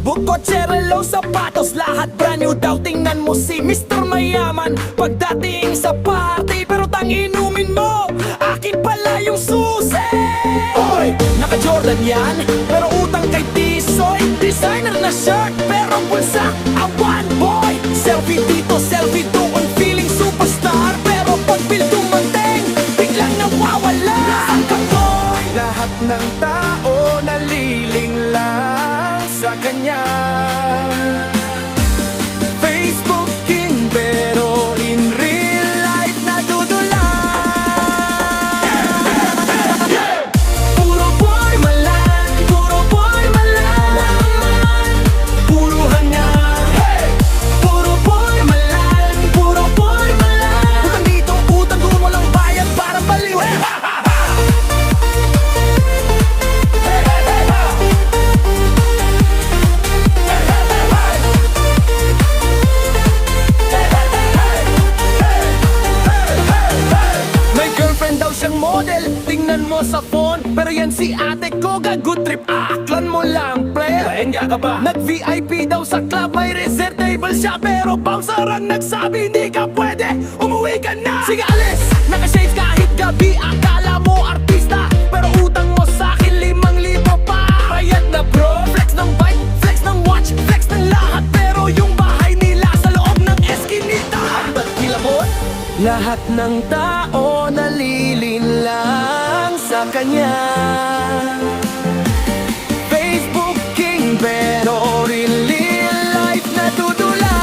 Facebook, kotse, relo, sapatos, lahat brand new daw. Tingnan mo si Mr. Mayaman pagdating sa party, pero tang inumin mo, akin pala yung susi. Oy, naka-Jordan yan, pero utang kay Tisoy. Designer na shirt, pero bulsa a one boy. Selfie dito, selfie doon, feeling superstar, pero pag bil dumating, biglang nawawala. Saan ka boy? Lahat ng tao naliling lang sa kanya. Facebook king pero in real life nadudula. Puro boy malan, puro boy malan, puro hanga. Puro boy malan, puro boy malan. Utang dito, utang doon, walang bayad, parang baliw. May girlfriend daw siyang model, tingnan mo sa phone. Pero yan si ate ko, good trip, aklan mo lang, pre. Paengga ka ba? Nag-VIP daw sa club, may reserve table siya, pero bouncer ang nagsabi, hindi ka pwede, umuwi ka na. Sige alis, naka-shades kahit gabi, akala mo artista, pero utang mo sa'kin 5,000 pa. Bayad na bro, flex ng bike, flex ng watch, flex ng lahat, pero yung bahay nila sa loob ng eskinita. Ang ba't kilabot? Lahat ng tao nalilin lang sa kanya. Facebook king pero in real life nadudula.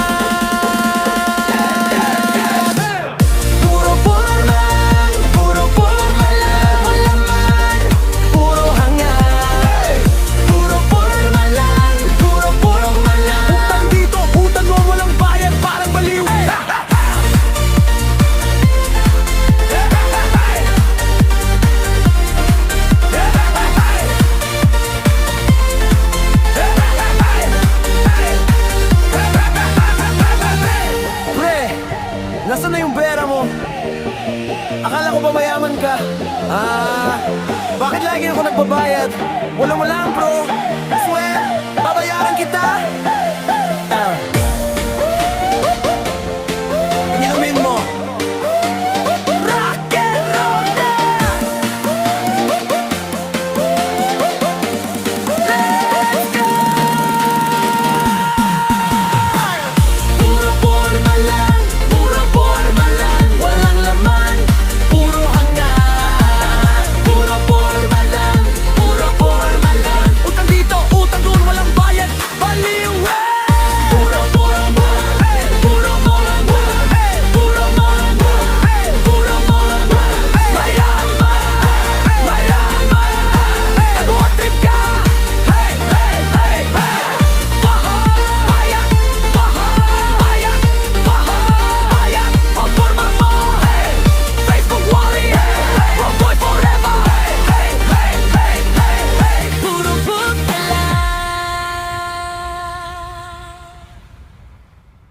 Puro formal, puro formal lang, wala man, puro hanga. Puro formal lang, puro formal lang. Utang dito, utang mo, walang bayad, parang baliw. Pre, nasaan na yung pera mo? Akala ko ba mayaman ka? Bakit lagi ako nagbabayad? Wala mo lang bro. Swear, babayaran kita.